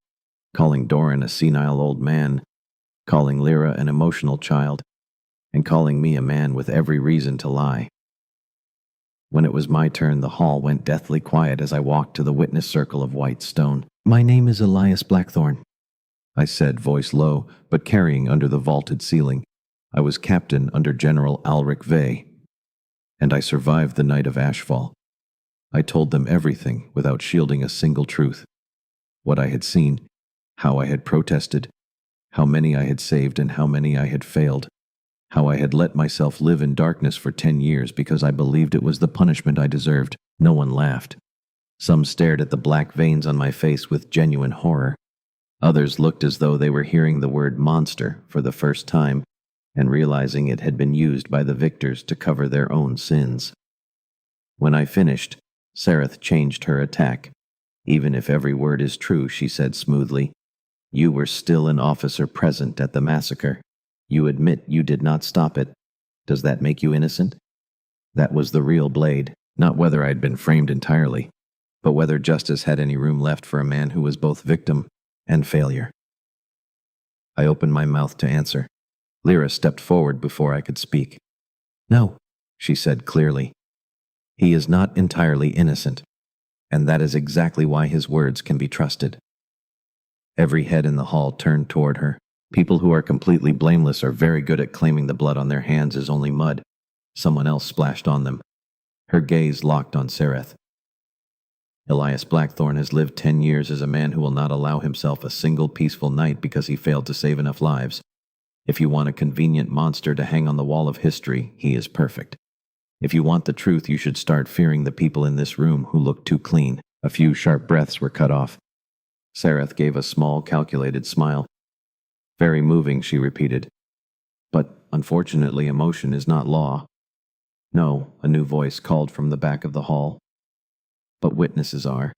Speaker 1: calling Doran a senile old man, calling Lyra an emotional child, and calling me a man with every reason to lie. When it was my turn, the hall went deathly quiet as I walked to the witness circle of white stone. My name is Elias Blackthornne, I said, voice low, but carrying under the vaulted ceiling. I was captain under General Alric Vey, and I survived the night of Ashfall. I told them everything without shielding a single truth. What I had seen, how I had protested, how many I had saved and how many I had failed, how I had let myself live in darkness for 10 years because I believed it was the punishment I deserved. No one laughed. Some stared at the black veins on my face with genuine horror. Others looked as though they were hearing the word monster for the first time and realizing it had been used by the victors to cover their own sins. When I finished, Sareth changed her attack. Even if every word is true, she said smoothly, You were still an officer present at the massacre. You admit you did not stop it. Does that make you innocent? That was the real blade, not whether I'd been framed entirely, but whether justice had any room left for a man who was both victim and failure. I opened my mouth to answer. Lyra stepped forward before I could speak. No, she said clearly. He is not entirely innocent, and that is exactly why his words can be trusted. Every head in the hall turned toward her. People who are completely blameless are very good at claiming the blood on their hands is only mud. Someone else splashed on them. Her gaze locked on Sereth. Elias Blackthorne has lived 10 years as a man who will not allow himself a single peaceful night because he failed to save enough lives. If you want a convenient monster to hang on the wall of history, he is perfect. If you want the truth, you should start fearing the people in this room who look too clean. A few sharp breaths were cut off. Sereth gave a small, calculated smile. Very moving, she repeated. But, unfortunately, emotion is not law. No, a new voice called from the back of the hall. But witnesses are.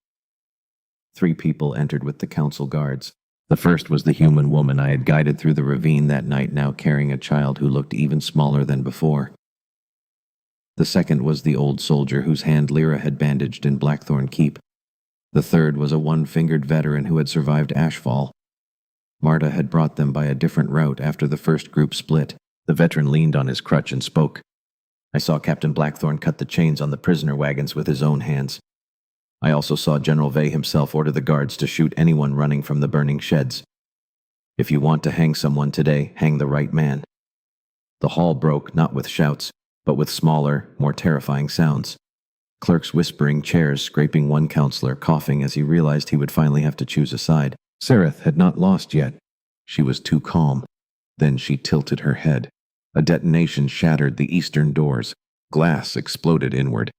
Speaker 1: 3 people entered with the council guards. The first was the human woman I had guided through the ravine that night, now carrying a child who looked even smaller than before. The second was the old soldier whose hand Lyra had bandaged in Blackthornne Keep. The third was a one-fingered veteran who had survived Ashfall. Marta had brought them by a different route after the first group split. The veteran leaned on his crutch and spoke. I saw Captain Blackthorne cut the chains on the prisoner wagons with his own hands. I also saw General Vey himself order the guards to shoot anyone running from the burning sheds. If you want to hang someone today, hang the right man. The hall broke, not with shouts, but with smaller, more terrifying sounds. Clerks whispering, chairs scraping, one counselor coughing as he realized he would finally have to choose a side. Sereth had not lost yet. She was too calm. Then she tilted her head. A detonation shattered the eastern doors. Glass exploded inward.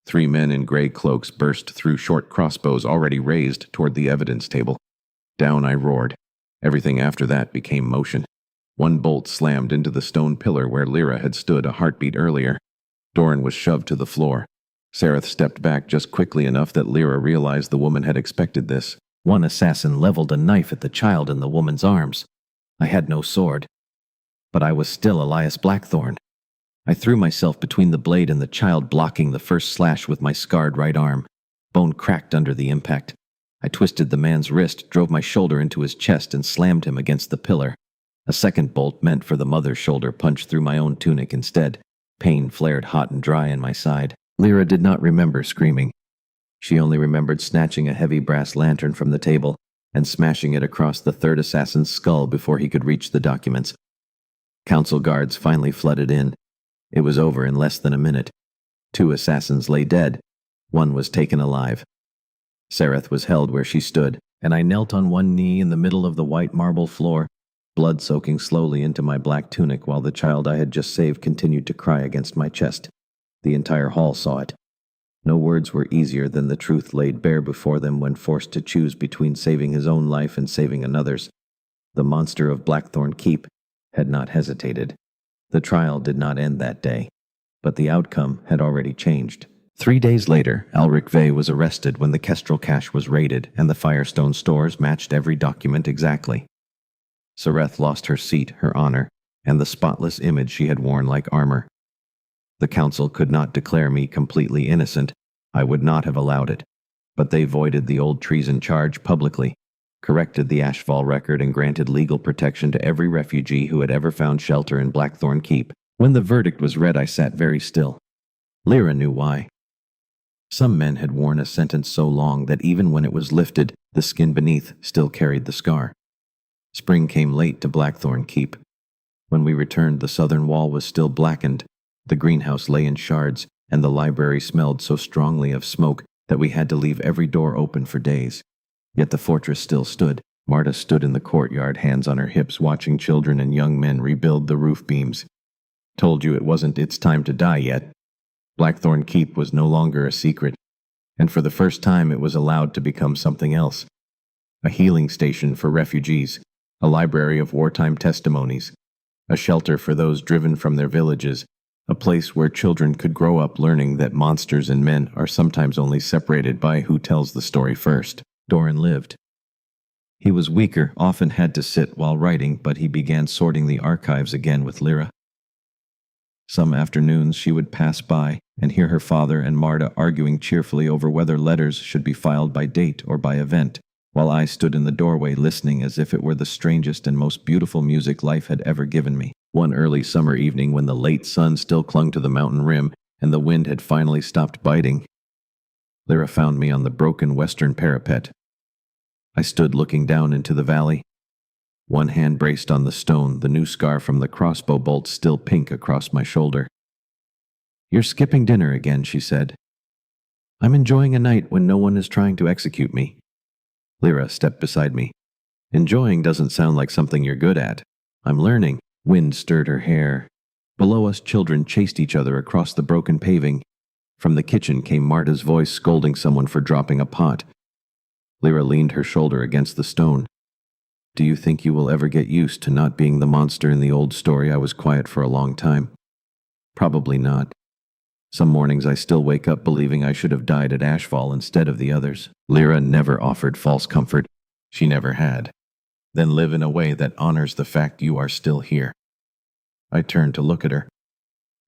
Speaker 1: 3 men in gray cloaks burst through short crossbows already raised toward the evidence table. Down I roared. Everything after that became motion. One bolt slammed into the stone pillar where Lyra had stood a heartbeat earlier. Doran was shoved to the floor. Sereth stepped back just quickly enough that Lyra realized the woman had expected this. One assassin leveled a knife at the child in the woman's arms. I had no sword, but I was still Elias Blackthorne. I threw myself between the blade and the child, blocking the first slash with my scarred right arm. Bone cracked under the impact. I twisted the man's wrist, drove my shoulder into his chest, and slammed him against the pillar. A second bolt meant for the mother's shoulder punched through my own tunic instead. Pain flared hot and dry in my side. Lyra did not remember screaming. She only remembered snatching a heavy brass lantern from the table and smashing it across the third assassin's skull before he could reach the documents. Council guards finally flooded in. It was over in less than a minute. 2 assassins lay dead. 1 was taken alive. Sereth was held where she stood, and I knelt on one knee in the middle of the white marble floor, blood soaking slowly into my black tunic while the child I had just saved continued to cry against my chest. The entire hall saw it. No words were easier than the truth laid bare before them when forced to choose between saving his own life and saving another's. The monster of Blackthornne Keep had not hesitated. The trial did not end that day, but the outcome had already changed. 3 days later, Alric Vey was arrested when the Kestrel cache was raided and the Firestone stores matched every document exactly. Sereth lost her seat, her honor, and the spotless image she had worn like armor. The council could not declare me completely innocent. I would not have allowed it. But they voided the old treason charge publicly, corrected the Ashfall record, and granted legal protection to every refugee who had ever found shelter in Blackthornne Keep. When the verdict was read, I sat very still. Lyra knew why. Some men had worn a sentence so long that even when it was lifted, the skin beneath still carried the scar. Spring came late to Blackthornne Keep. When we returned, the southern wall was still blackened. The greenhouse lay in shards, and the library smelled so strongly of smoke that we had to leave every door open for days. Yet the fortress still stood. Marta stood in the courtyard, hands on her hips, watching children and young men rebuild the roof beams. Told you it wasn't its time to die yet. Blackthornne Keep was no longer a secret, and for the first time it was allowed to become something else. A healing station for refugees, a library of wartime testimonies, a shelter for those driven from their villages, a place where children could grow up learning that monsters and men are sometimes only separated by who tells the story first. Doran lived. He was weaker, often had to sit while writing, but he began sorting the archives again with Lyra. Some afternoons she would pass by and hear her father and Marta arguing cheerfully over whether letters should be filed by date or by event, while I stood in the doorway listening as if it were the strangest and most beautiful music life had ever given me. One early summer evening, when the late sun still clung to the mountain rim and the wind had finally stopped biting, Lyra found me on the broken western parapet. I stood looking down into the valley. One hand braced on the stone, the new scar from the crossbow bolt still pink across my shoulder. "You're skipping dinner again," she said. "I'm enjoying a night when no one is trying to execute me." Lyra stepped beside me. "Enjoying doesn't sound like something you're good at." "I'm learning." Wind stirred her hair. Below us, children chased each other across the broken paving. From the kitchen came Marta's voice scolding someone for dropping a pot. Lyra leaned her shoulder against the stone. "Do you think you will ever get used to not being the monster in the old story I was quiet for a long time?" "Probably not. Some mornings I still wake up believing I should have died at Ashfall instead of the others." Lyra never offered false comfort. She never had. "Then live in a way that honors the fact you are still here." I turned to look at her.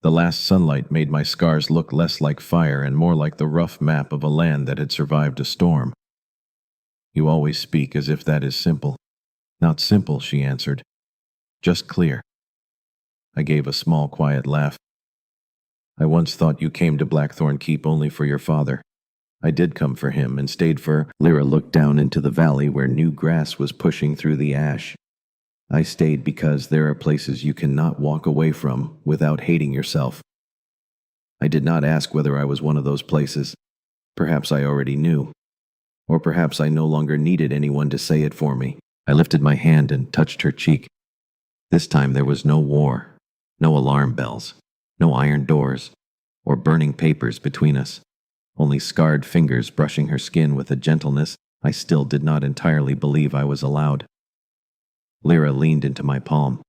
Speaker 1: The last sunlight made my scars look less like fire and more like the rough map of a land that had survived a storm. "You always speak as if that is simple." "Not simple," she answered. "Just clear." I gave a small, quiet laugh. "I once thought you came to Blackthornne Keep only for your father." "I did come for him and stayed for—" Lyra looked down into the valley where new grass was pushing through the ash. "I stayed because there are places you cannot walk away from without hating yourself." I did not ask whether I was one of those places. Perhaps I already knew. Or perhaps I no longer needed anyone to say it for me. I lifted my hand and touched her cheek. This time there was no war, no alarm bells, no iron doors, or burning papers between us. Only scarred fingers brushing her skin with a gentleness I still did not entirely believe I was allowed. Lyra leaned into my palm.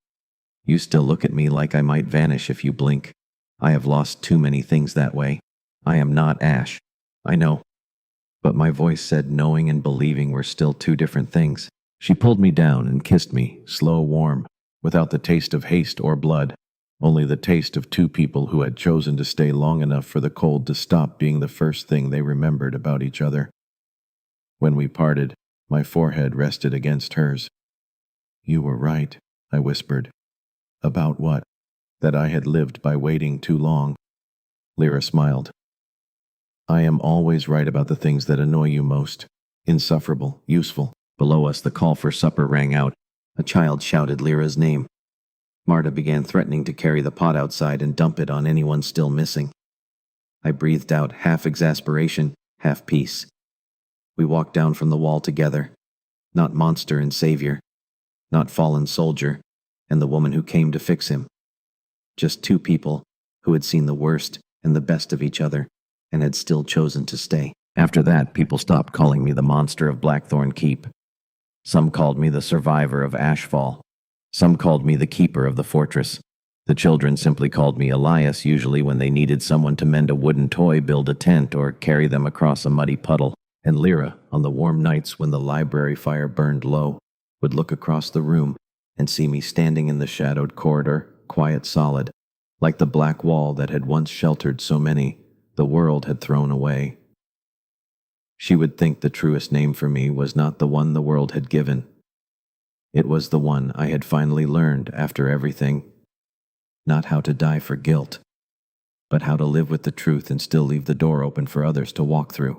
Speaker 1: "You still look at me like I might vanish if you blink. I have lost too many things that way. I am not Ash. I know." But my voice said knowing and believing were still two different things. She pulled me down and kissed me, slow, warm, without the taste of haste or blood, only the taste of two people who had chosen to stay long enough for the cold to stop being the first thing they remembered about each other. When we parted, my forehead rested against hers. "You were right," I whispered. "About what?" "That I had lived by waiting too long." Lyra smiled. "I am always right about the things that annoy you most. Insufferable, useful." Below us, the call for supper rang out. A child shouted Lyra's name. Marta began threatening to carry the pot outside and dump it on anyone still missing. I breathed out, half exasperation, half peace. We walked down from the wall together. Not monster and savior. Not fallen soldier, and the woman who came to fix him. Just two people who had seen the worst and the best of each other and had still chosen to stay. After that, people stopped calling me the monster of Blackthornne Keep. Some called me the survivor of Ashfall. Some called me the keeper of the fortress. The children simply called me Elias, usually when they needed someone to mend a wooden toy, build a tent, or carry them across a muddy puddle. And Lyra, on the warm nights when the library fire burned low, would look across the room and see me standing in the shadowed corridor, quiet, solid, like the black wall that had once sheltered so many the world had thrown away. She would think the truest name for me was not the one the world had given. It was the one I had finally learned after everything. Not how to die for guilt, but how to live with the truth and still leave the door open for others to walk through.